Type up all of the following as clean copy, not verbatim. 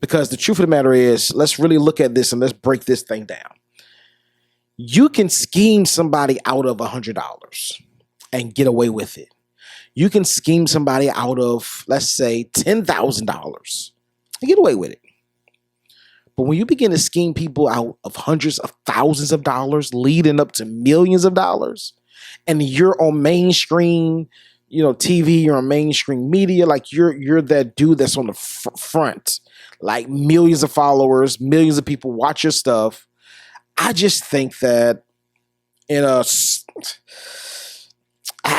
Because the truth of the matter is, let's really look at this and let's break this thing down. You can scheme somebody out of $100 and get away with it. You can scheme somebody out of, let's say, $10,000 and get away with it. But when you begin to scheme people out of hundreds of thousands of dollars, leading up to millions of dollars, and you're on mainstream, TV, you're on mainstream media, like you're that dude that's on the front, like millions of followers, millions of people watch your stuff. I just think that I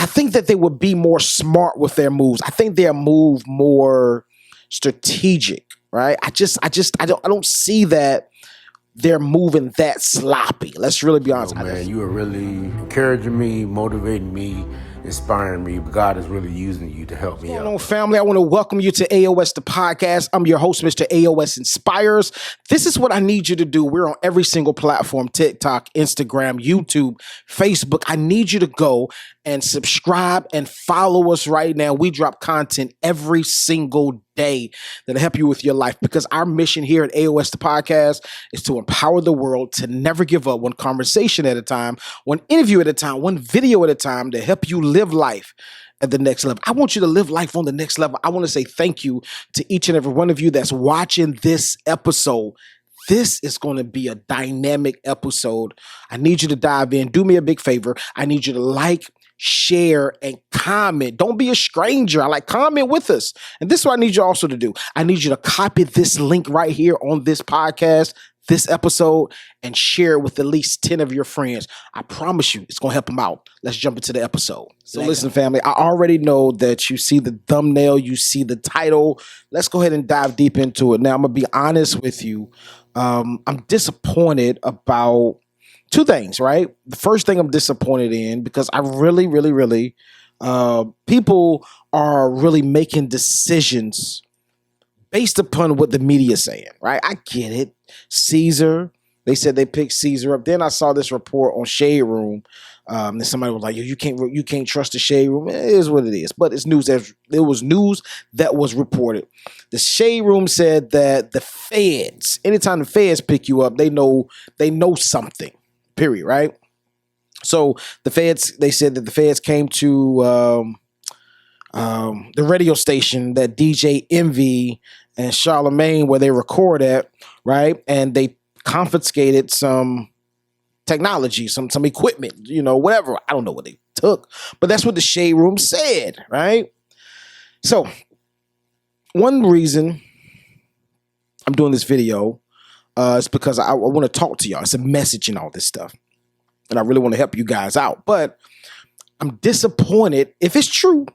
think that they would be more smart with their moves. I think they'll move more strategic, right? I don't see that they're moving that sloppy. Let's really be honest. Man, you are really encouraging me, motivating me, inspiring me. God is really using you to help me out. What's going on, family? I want to welcome you to AOS the podcast. I'm your host, Mr. AOS Inspires. This is what I need you to do. We're on every single platform: TikTok, Instagram, YouTube, Facebook. I need you to go and subscribe and follow us right now. We drop content every single day that'll help you with your life, because our mission here at AOS the podcast is to empower the world to never give up, one conversation at a time, one interview at a time, one video at a time, to help you live life at the next level. I want you to live life on the next level. I want to say thank you to each and every one of you that's watching this episode. This is going to be a dynamic episode. I need you to dive in. Do me a big favor. I need you to like, share, and comment. Don't be a stranger. Comment with us. And this is what I need you also to do. I need you to copy this link right here on this podcast, this episode, and share it with at least 10 of your friends. I promise you, it's going to help them out. Let's jump into the episode. So listen, family, I already know that you see the thumbnail, you see the title. Let's go ahead and dive deep into it. Now, I'm going to be honest with you. I'm disappointed about two things, right? The first thing I'm disappointed in, because I really, people are really making decisions based upon what the media is saying, right? I get it. Caesar, they said they picked Caesar up. Then I saw this report on Shade Room. And somebody was like, "Yo, you can't trust the Shade Room." It is what it is, but it's news. There was news that was reported. The Shade Room said that the feds, anytime the feds pick you up, they know something. Period. Right. So they said that the feds came to the radio station that DJ Envy and Charlemagne, where they record at, right? And they confiscated some technology, some equipment, whatever. I don't know what they took, but that's what the Shade Room said, right? So one reason I'm doing this video is because I want to talk to y'all. It's a message and all this stuff, and I really want to help you guys out. But I'm disappointed if it's true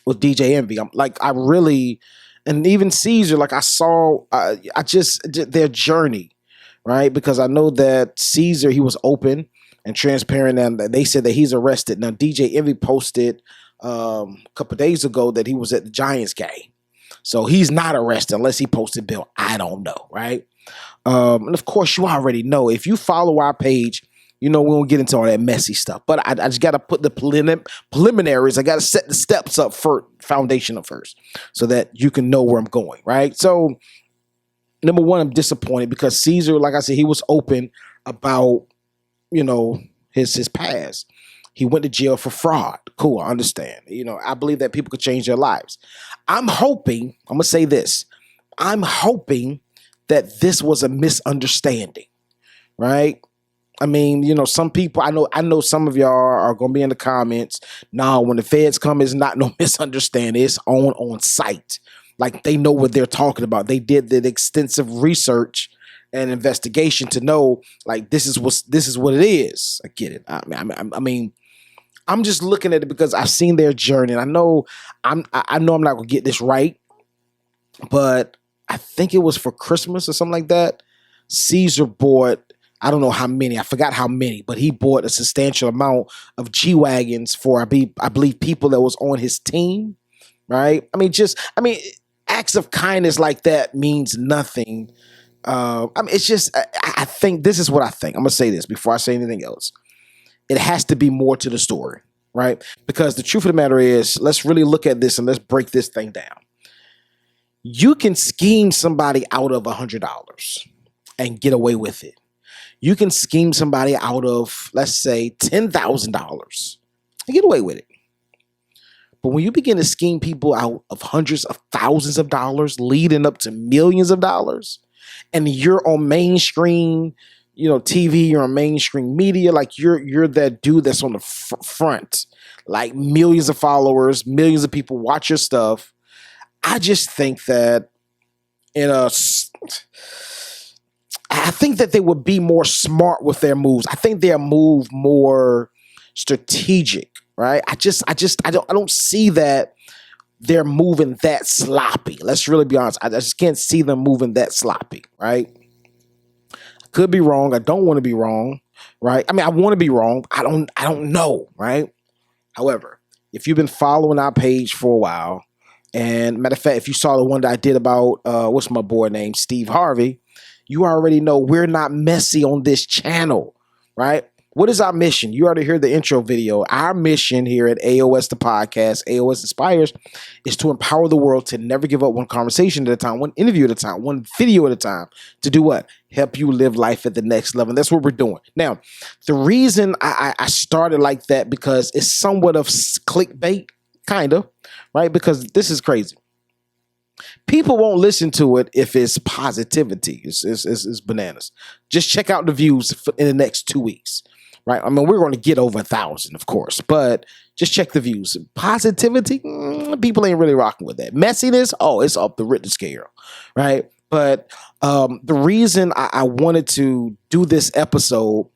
with DJ Envy. And even Caesar, I saw, their journey, right? Because I know that Caesar, he was open and transparent, and they said that he's arrested. Now, DJ Envy posted a couple of days ago that he was at the Giants game. So he's not arrested unless he posted bail. I don't know, right? And of course, you already know. If you follow our page, we won't get into all that messy stuff. But I just got to put the preliminaries. I got to set the steps up for foundation up first, so that you can know where I'm going, right? So, number one, I'm disappointed because Caesar, like I said, he was open about, his past. He went to jail for fraud. Cool, I understand. I believe that people could change their lives. I'm going to say this. I'm hoping that this was a misunderstanding, right? I mean, some people, I know some of y'all are going to be in the comments. No, when the feds come, it's not no misunderstanding. It's on site. Like, they know what they're talking about. They did the extensive research and investigation to know, like, this is what it is. I get it. I mean, I'm just looking at it because I've seen their journey. And I know I'm not going to get this right, but I think it was for Christmas or something like that. Caesar bought, I don't know how many, I forgot how many, but he bought a substantial amount of G-Wagons for, I believe, people that was on his team, right? I mean, acts of kindness like that means nothing. It's just, I think, this is what I think. I'm going to say this before I say anything else. It has to be more to the story, right? Because the truth of the matter is, let's really look at this and let's break this thing down. You can scheme somebody out of $100 and get away with it. You can scheme somebody out of, let's say, $10,000 and get away with it. But when you begin to scheme people out of hundreds of thousands of dollars, leading up to millions of dollars, and you're on mainstream, TV, you're on mainstream media, like you're that dude that's on the front, like millions of followers, millions of people watch your stuff. I just think that I think that they would be more smart with their moves. I think they'll move more strategic, right? I don't see that they're moving that sloppy. Let's really be honest. I just can't see them moving that sloppy, right? I could be wrong. I don't want to be wrong, right? I mean, I want to be wrong. I don't know, right? However, if you've been following our page for a while, and matter of fact, if you saw the one that I did about what's my boy name, Steve Harvey, you already know we're not messy on this channel, right? What is our mission? You already heard the intro video. Our mission here at AOS the podcast, AOS Inspires, is to empower the world to never give up one conversation at a time, one interview at a time, one video at a time. To do what? Help you live life at the next level. And that's what we're doing. Now, the reason I started like that, because it's somewhat of clickbait, kind of, right? Because this is crazy. People won't listen to it if it's positivity. It's bananas. Just check out the views in the next 2 weeks, right? I mean, we're going to get over 1,000, of course, but just check the views. Positivity, people ain't really rocking with that. Messiness, it's up the Richter scale, right? But the reason I wanted to do this episode,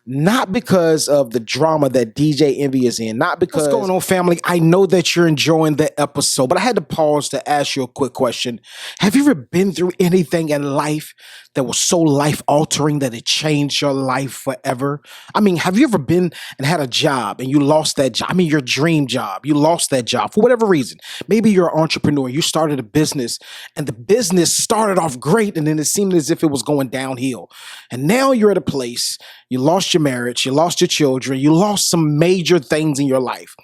not because of the drama that DJ Envy is in, not because... What's going on, family? I know that you're enjoying the episode, but I had to pause to ask you a quick question. Have you ever been through anything in life that was so life-altering that it changed your life forever? I mean, have you ever been and had a job and you lost that job? I mean, your dream job. You lost that job for whatever reason. Maybe you're an entrepreneur. You started a business, and the business started off great, and then it seemed as if it was going downhill. And now you're at a place, you lost your marriage, you lost your children, you lost some major things in your life.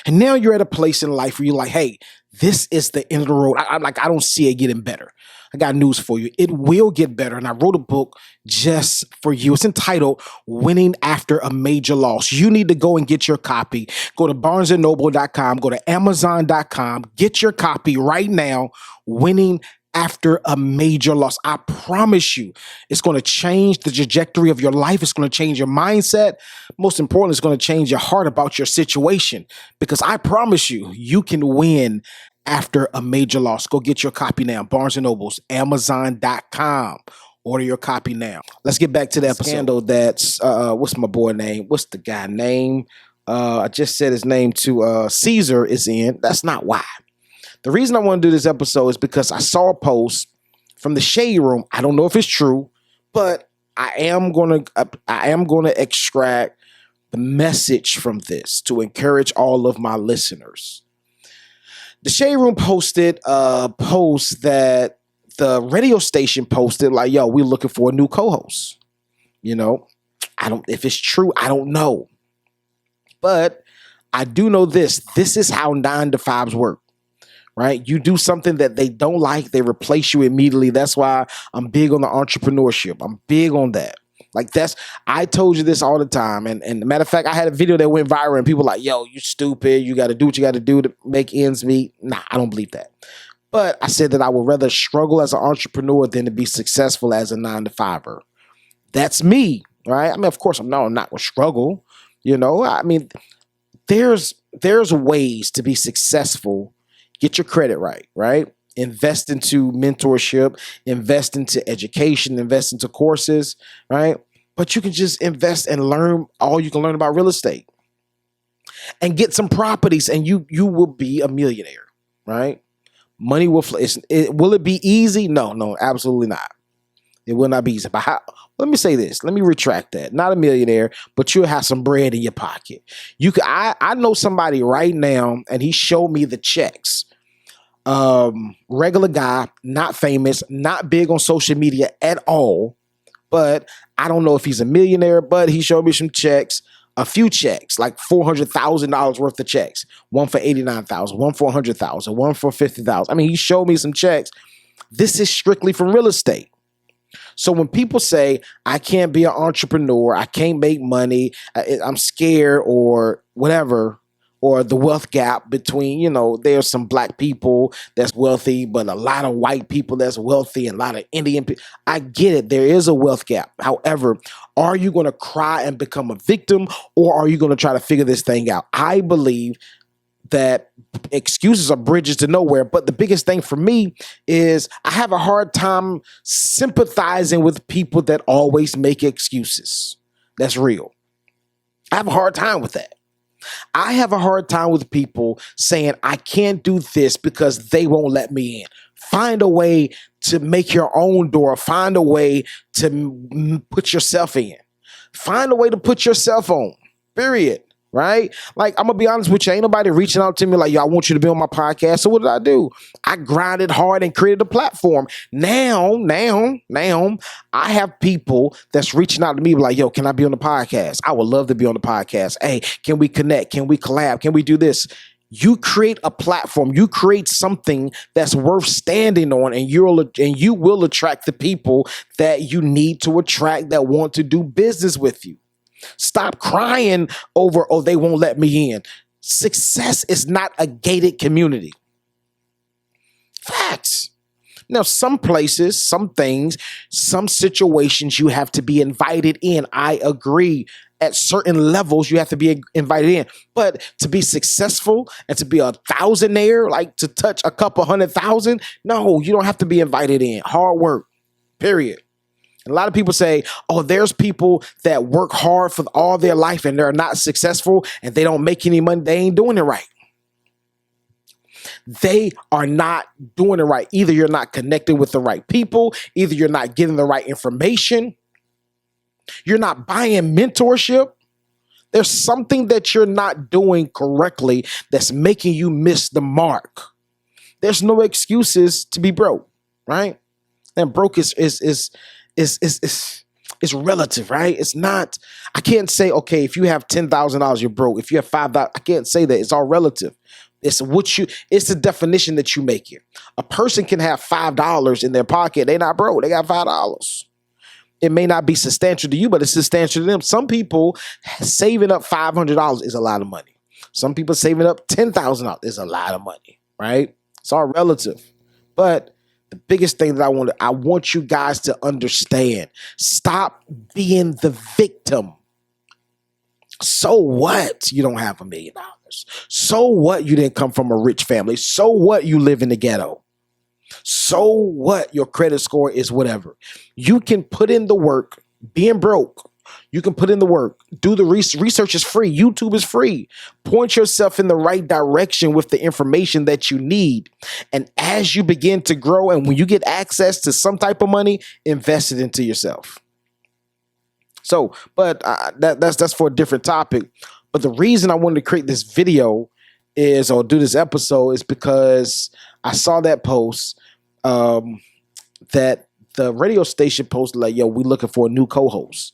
And now you're at a place in life where you're like, hey, this is the end of the road. I don't see it getting better. I got news for you. It will get better. And I wrote a book just for you. It's entitled Winning After a Major Loss. You need to go and get your copy. Go to barnesandnoble.com, go to amazon.com, get your copy right now. Winning After a Major Loss. I promise you, it's going to change the trajectory of your life. It's going to change your mindset. Most importantly, it's going to change your heart about your situation, because I promise you, you can win after a major loss. Go get your copy now. Barnes & Noble's, amazon.com. Order your copy now. Let's get back to the episode. Scandal that's, what's my boy name? What's the guy name? I just said his name to Caesar is in. That's not why. The reason I want to do this episode is because I saw a post from the Shade Room. I don't know if it's true, but I am going to extract the message from this to encourage all of my listeners. The Shade Room posted a post that the radio station posted, like, yo, we're looking for a new co-host. If it's true, I don't know. But I do know this. This is how 9-to-5s work. Right? You do something that they don't like, they replace you immediately. That's why I'm big on the entrepreneurship. I'm big on that. I told you this all the time. And matter of fact, I had a video that went viral and people were like, yo, you stupid. You got to do what you got to do to make ends meet. Nah, I don't believe that. But I said that I would rather struggle as an entrepreneur than to be successful as a 9-to-5er. That's me, right? I mean, of course, I'm not going to struggle. I mean, there's ways to be successful. Get your credit right, right? Invest into mentorship, invest into education, invest into courses, right? But you can just invest and learn all you can learn about real estate and get some properties, and you will be a millionaire, right? Money will flow. Will it be easy? No, absolutely not. It will not be easy. But let me say this. Let me retract that. Not a millionaire, but you'll have some bread in your pocket. I know somebody right now, and he showed me the checks. Regular guy, not famous, not big on social media at all, but I don't know if he's a millionaire, but he showed me some checks, a few checks, like $400,000 worth of checks, one for $89,000, one for $100,000, one for $50,000. I mean, he showed me some checks, This is strictly from real estate. So when people say, I can't be an entrepreneur, I can't make money, I'm scared or whatever, or the wealth gap between, there's some black people that's wealthy, but a lot of white people that's wealthy and a lot of Indian people. I get it. There is a wealth gap. However, are you going to cry and become a victim, or are you going to try to figure this thing out? I believe that excuses are bridges to nowhere. But the biggest thing for me is I have a hard time sympathizing with people that always make excuses. That's real. I have a hard time with that. I have a hard time with people saying, I can't do this because they won't let me in. Find a way to make your own door. Find a way to put yourself in. Find a way to put yourself on, period. Right? Like, I'm going to be honest with you. Ain't nobody reaching out to me like, yo, I want you to be on my podcast. So what did I do? I grinded hard and created a platform. Now, I have people that's reaching out to me like, yo, can I be on the podcast? I would love to be on the podcast. Hey, can we connect? Can we collab? Can we do this? You create a platform. You create something that's worth standing on, and you will attract the people that you need to attract that want to do business with you. Stop crying over, oh, they won't let me in. Success is not a gated community. Facts. Now, some places, some things, some situations you have to be invited in. I agree. At certain levels, you have to be invited in. But to be successful and to be a thousandaire, like to touch a couple 100,000, no, you don't have to be invited in. Hard work, period. A lot of people say, oh, there's people that work hard for all their life and they're not successful and they don't make any money. They ain't doing it right. They are not doing it right. Either you're not connecting with the right people. Either you're not getting the right information. You're not buying mentorship. There's something that you're not doing correctly that's making you miss the mark. There's no excuses to be broke, right? And broke is relative, right? It's not, I can't say, okay, if you have $10,000, you're broke. If you have $5,000, I can't say that. It's all relative. It's the definition that you make it. A person can have $5 in their pocket. They're not broke. They got $5. It may not be substantial to you, but it's substantial to them. Some people saving up $500 is a lot of money. Some people saving up $10,000 is a lot of money, right? It's all relative. But the biggest thing that I want you guys to understand, stop being the victim. So what? You don't have $1 million. So what? You didn't come from a rich family. So what? You live in the ghetto. So what? Your credit score is whatever. You can put in the work, being broke. You can put in the work. Do the research is free. YouTube is free. Point yourself in the right direction with the information that you need. And as you begin to grow and when you get access to some type of money, invest it into yourself. So, but that's for a different topic. But the reason I wanted to create this video or do this episode is because I saw that post that the radio station posted like, yo, we looking for a new co-host.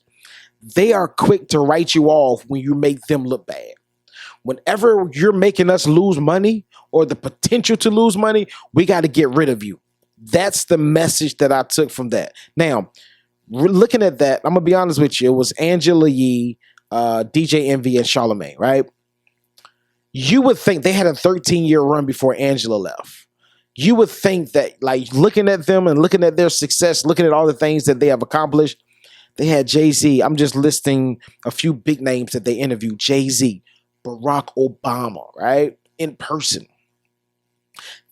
They are quick to write you off when you make them look bad. Whenever you're making us lose money or the potential to lose money, we got to get rid of you. That's the message that I took from that. Now, looking at that, I'm going to be honest with you. It was Angela Yee, DJ Envy, and Charlamagne, right? You would think they had a 13-year run before Angela left. You would think that, like, looking at them and looking at their success, looking at all the things that they have accomplished, they had Jay-Z. I'm just listing a few big names that they interviewed. Jay-Z, Barack Obama, right? In person.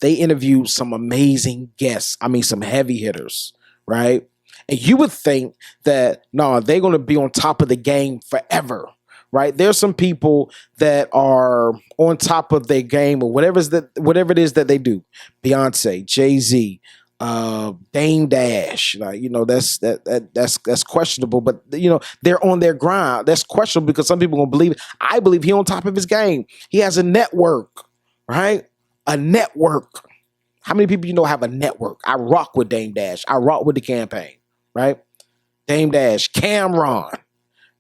They interviewed some amazing guests. I mean, some heavy hitters, right? And you would think that, no, they're going to be on top of the game forever, right? There's some people that are on top of their game or whatever it is that they do. Beyonce, Jay-Z, Dame Dash, like, that's questionable, but they're on their grind. That's questionable because some people gonna believe it. I believe he on top of his game. He has a network, right? A network. How many people have a network? I rock with Dame Dash. I rock with the campaign, right? Dame Dash, Cameron,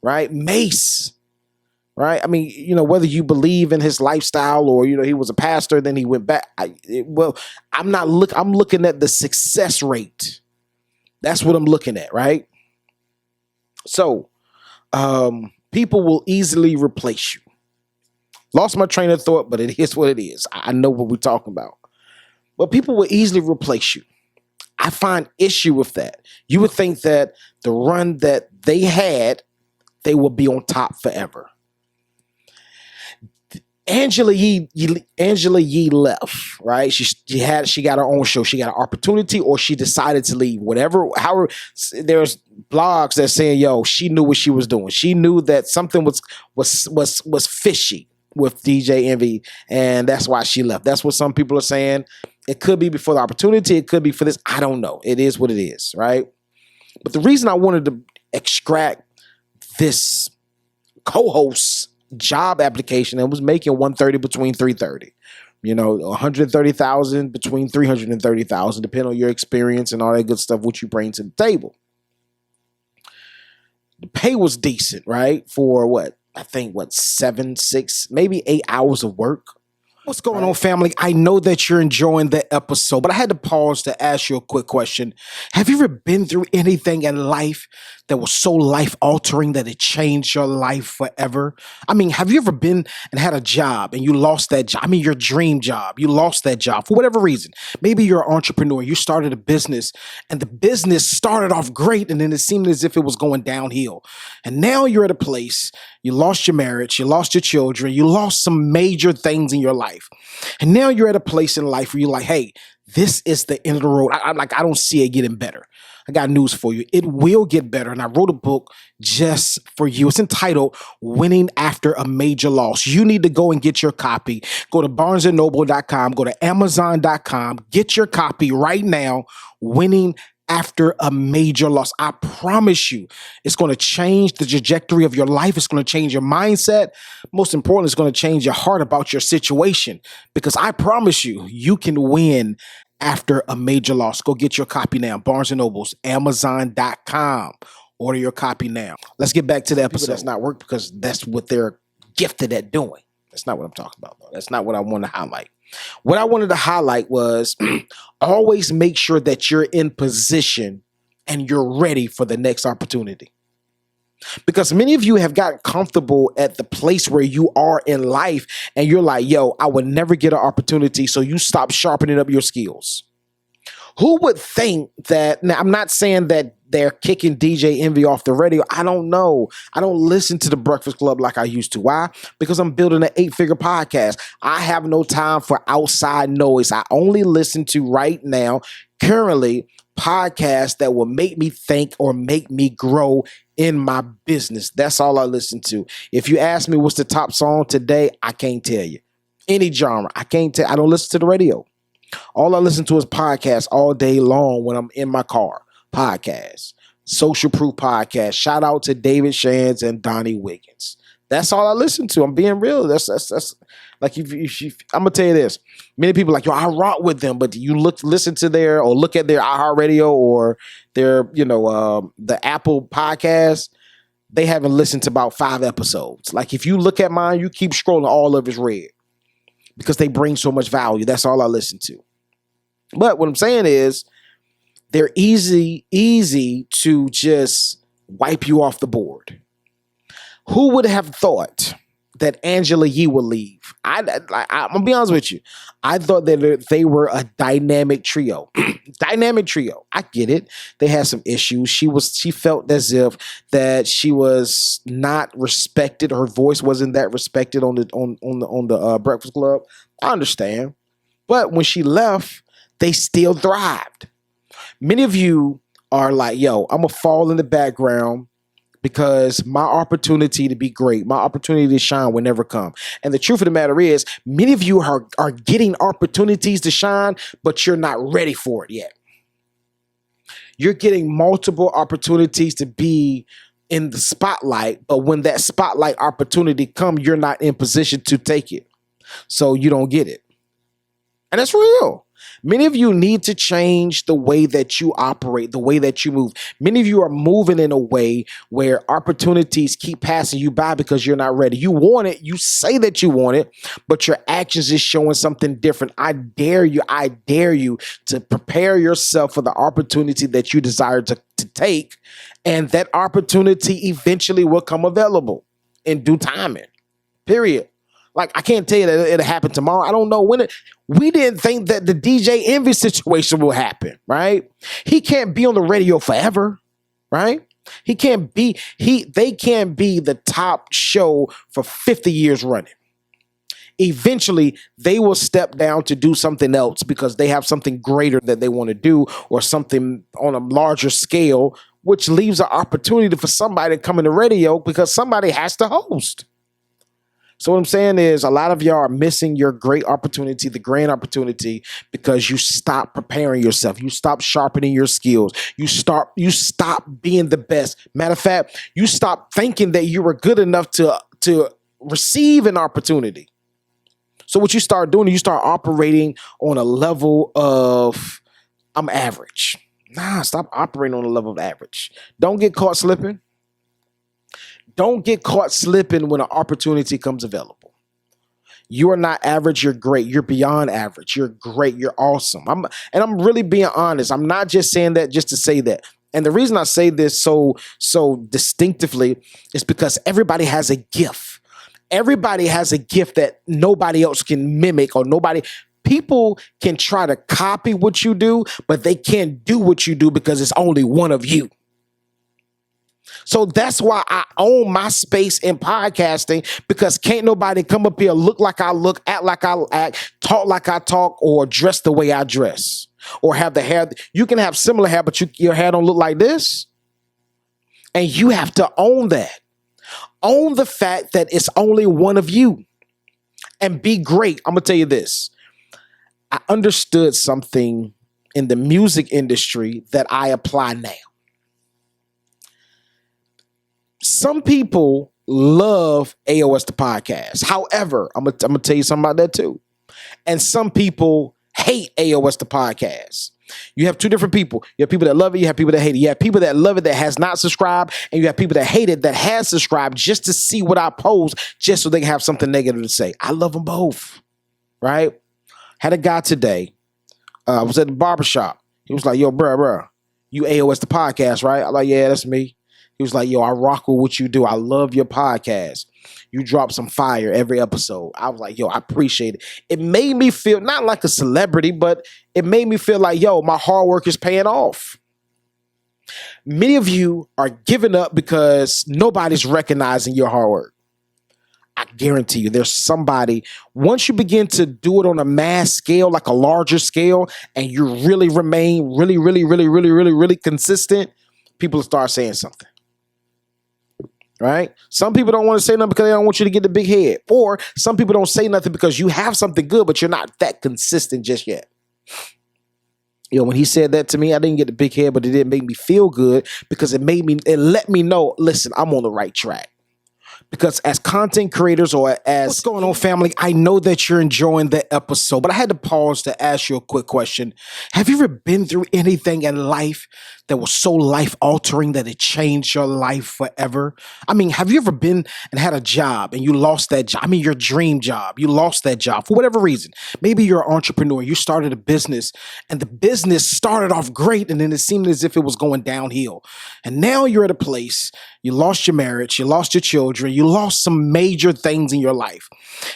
right? Mace, right? I mean, whether you believe in his lifestyle or, he was a pastor, then he went back. I'm looking at the success rate. That's what I'm looking at, right? So, people will easily replace you. Lost my train of thought, but it is what it is. I know what we're talking about. But people will easily replace you. I find issue with that. You would think that the run that they had, they would be on top forever. Angela Yee left, right? She got her own show. She got an opportunity, or she decided to leave. However, there's blogs that saying, "Yo, she knew what she was doing. She knew that something was fishy with DJ Envy, and that's why she left." That's what some people are saying. It could be before the opportunity. It could be for this. I don't know. It is what it is, right? But the reason I wanted to extract this co-host job application and was making 130 between 330, 130,000 between 330,000, depending on your experience and all that good stuff, what you bring to the table. The pay was decent, right? For I think 7, 6, maybe 8 hours of work. What's going on, family? I know that you're enjoying the episode, but I had to pause to ask you a quick question. Have you ever been through anything in life that was so life-altering that it changed your life forever? I mean, have you ever been and had a job and you lost that job? I mean, your dream job. You lost that job for whatever reason. Maybe you're an entrepreneur. You started a business and the business started off great and then it seemed as if it was going downhill. And now you're at a place, you lost your marriage, you lost your children, you lost some major things in your life. And now you're at a place in life where you're like, hey, this is the end of the road. I don't see it getting better. I got news for you. It will get better. And I wrote a book just for you. It's entitled Winning After a Major Loss. You need to go and get your copy. Go to barnesandnoble.com, go to amazon.com, get your copy right now. Winning After a Major Loss. I promise you, it's going to change the trajectory of your life. It's going to change your mindset. Most importantly, it's going to change your heart about your situation, because I promise you, you can win after a major loss. Go get your copy now. Barnes & Noble's, amazon.com. Order your copy now. Let's get back to the episode. That's not work because that's what they're gifted at doing. That's not what I'm talking about, though. That's not what I want to highlight. What I wanted to highlight was always make sure that you're in position and you're ready for the next opportunity. Because many of you have gotten comfortable at the place where you are in life and you're like, yo, I would never get an opportunity. So you stop sharpening up your skills. Who would think that? Now, I'm not saying that they're kicking DJ Envy off the radio. I don't know. I don't listen to the Breakfast Club like I used to. Why? Because I'm building an 8-figure podcast. I have no time for outside noise. I only listen to right now, currently, podcasts that will make me think or make me grow in my business. That's all I listen to. If you ask me what's the top song today, I can't tell you. Any genre, I can't tell. I don't listen to the radio. All I listen to is podcasts all day long when I'm in my car. Podcasts, Social Proof Podcast. Shout out to David Shands and Donnie Wiggins. That's all I listen to. I'm being real. That's like if I'm gonna tell you this. Many people are like, yo, I rock with them, but you look at their iHeartRadio or their, the Apple podcast, they haven't listened to about 5 episodes. Like if you look at mine, you keep scrolling, all of it's red because they bring so much value. That's all I listen to. But what I'm saying is they're easy to just wipe you off the board. Who would have thought that Angela Yee would leave? I'm gonna be honest with you. I thought that they were a dynamic trio. Dynamic trio. I get it. They had some issues. She felt as if that she was not respected. Her voice wasn't that respected on the Breakfast Club. I understand. But when she left, they still thrived. Many of you are like, yo, I'm gonna fall in the background because my opportunity to be great, my opportunity to shine will never come. And the truth of the matter is, many of you are getting opportunities to shine, but you're not ready for it yet. You're getting multiple opportunities to be in the spotlight, but when that spotlight opportunity comes, you're not in position to take it. So you don't get it. And that's real. Many of you need to change the way that you operate, the way that you move. Many of you are moving in a way where opportunities keep passing you by because you're not ready. You want it, you say that you want it, but your actions is showing something different. I dare you to prepare yourself for the opportunity that you desire to take, and that opportunity eventually will come available in due timing. Period. Like, I can't tell you that it'll happen tomorrow. I don't know when we didn't think that the DJ Envy situation will happen, right? He can't be on the radio forever, right? They can't be the top show for 50 years running. Eventually, they will step down to do something else because they have something greater that they want to do, or something on a larger scale, which leaves an opportunity for somebody to come in the radio because somebody has to host. So what I'm saying is, a lot of y'all are missing your great opportunity, the grand opportunity, because you stop preparing yourself. You stop sharpening your skills. You stop being the best. Matter of fact, you stop thinking that you were good enough to receive an opportunity. So what you start doing, you start operating on a level of, I'm average. Nah, stop operating on a level of average. Don't get caught slipping. Don't get caught slipping when an opportunity comes available. You are not average. You're great. You're beyond average. You're great. You're awesome. I'm really being honest. I'm not just saying that just to say that. And the reason I say this so distinctively is because everybody has a gift. Everybody has a gift that nobody else can mimic, or people can try to copy what you do, but they can't do what you do because it's only one of you. So that's why I own my space in podcasting, because can't nobody come up here, look like I look, act like I act, talk like I talk, or dress the way I dress, or have the hair. You can have similar hair, but your hair don't look like this. And you have to own that. Own the fact that it's only one of you, and be great. I'm going to tell you this. I understood something in the music industry that I apply now. Some people love AOS the podcast. However, I'm gonna tell you something about that too. And some people hate AOS the podcast. You have two different people. You have people that love it. You have people that hate it. You have people that love it that has not subscribed, and you have people that hate it that has subscribed just to see what I post, just so they can have something negative to say. I love them both, right? Had a guy today. I was at the barbershop. He was like, "Yo, bro, you AOS the podcast, right?" I'm like, "Yeah, that's me." He was like, "Yo, I rock with what you do. I love your podcast. You drop some fire every episode." I was like, "Yo, I appreciate it." It made me feel not like a celebrity, but it made me feel like, yo, my hard work is paying off. Many of you are giving up because nobody's recognizing your hard work. I guarantee you there's somebody, once you begin to do it on a mass scale, like a larger scale, and you really remain really consistent, people will start saying something. Right? Some people don't want to say nothing because they don't want you to get the big head. Or some people don't say nothing because you have something good, but you're not that consistent just yet. You know, when he said that to me, I didn't get the big head, but it didn't make me feel good, because it let me know, listen, I'm on the right track. Because as content creators, or as what's going on, family, I know that you're enjoying the episode, but I had to pause to ask you a quick question. Have you ever been through anything in life that was so life-altering that it changed your life forever? I mean, have you ever been and had a job and you lost that job? I mean, your dream job, you lost that job for whatever reason. Maybe you're an entrepreneur, you started a business, and the business started off great, and then it seemed as if it was going downhill. And now you're at a place, you lost your marriage, you lost your children, you lost some major things in your life.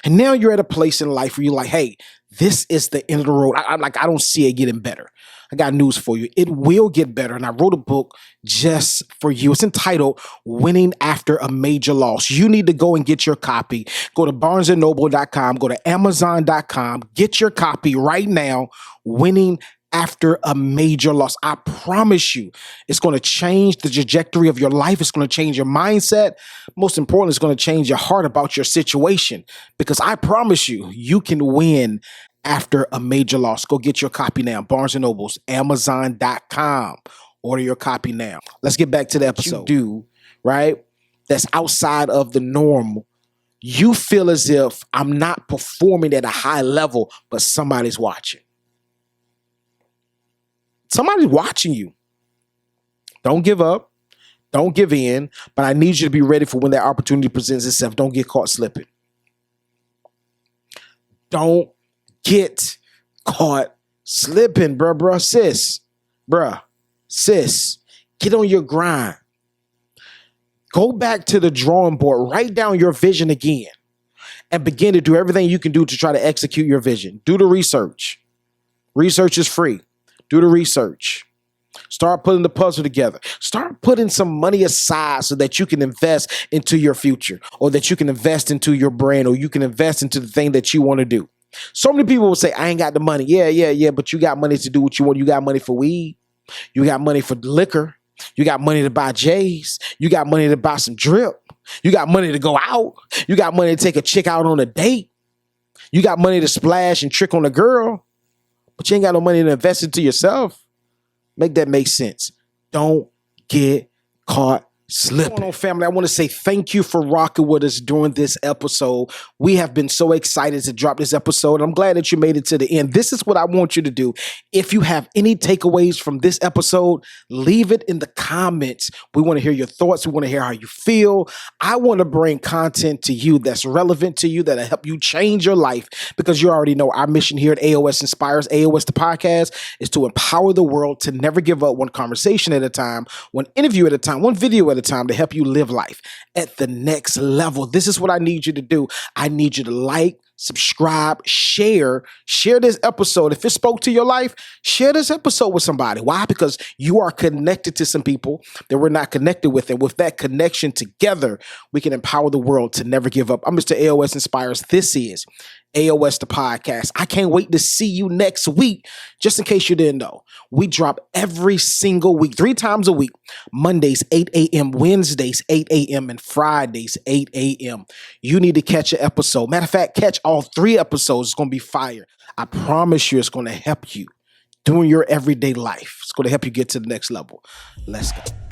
And now you're at a place in life where you're like, hey, this is the end of the road. I don't see it getting better. I got news for you. It will get better. And I wrote a book just for you. It's entitled Winning After a Major Loss. You need to go and get your copy. Go to barnesandnoble.com, go to amazon.com, get your copy right now. Winning After a Major Loss. I promise you, it's going to change the trajectory of your life. It's going to change your mindset. Most importantly, it's going to change your heart about your situation, because I promise you, you can win after a major loss. Go get your copy now. Barnes & Noble's, amazon.com. Order your copy now. Let's get back to the episode. You do, right? That's outside of the normal. You feel as if I'm not performing at a high level, but somebody's watching. Somebody's watching you. Don't give up. Don't give in. But I need you to be ready for when that opportunity presents itself. Don't get caught slipping. Don't get caught slipping, bruh, sis. Get on your grind. Go back to the drawing board. Write down your vision again and begin to do everything you can do to try to execute your vision. Do the research. Research is free. Do the research. Start putting the puzzle together. Start putting some money aside so that you can invest into your future, or that you can invest into your brand, or you can invest into the thing that you want to do. So many people will say, I ain't got the money. Yeah, but you got money to do what you want. You got money for weed. You got money for liquor. You got money to buy J's. You got money to buy some drip. You got money to go out. You got money to take a chick out on a date. You got money to splash and trick on a girl, but you ain't got no money to invest into yourself. Make that make sense. Don't get caught slipping. What's going on, family? I want to say thank you for rocking with us during this episode. We have been so excited to drop this episode. I'm glad that you made it to the end. This is what I want you to do. If you have any takeaways from this episode, leave it in the comments. We want to hear your thoughts. We want to hear how you feel. I want to bring content to you that's relevant to you, that'll help you change your life, because you already know our mission here at AOS Inspires, AOS the podcast, is to empower the world to never give up, one conversation at a time, one interview at a time, one video at a time, to help you live life at the next level. This is what I need you to do. I need you to like, subscribe, share this episode. If it spoke to your life, share this episode with somebody. Why? Because you are connected to some people that we're not connected with. And with that connection together, we can empower the world to never give up. I'm Mr. AOS Inspires. This is AOS the podcast. I can't wait to see you next week. Just in case you didn't know, we drop every single week, 3 times a week. Mondays, 8 a.m., Wednesdays, 8 a.m., and Fridays, 8 a.m. You need to catch an episode. Matter of fact, catch all 3 episodes. It's going to be fire. I promise you it's going to help you doing your everyday life. It's going to help you get to the next level. Let's go.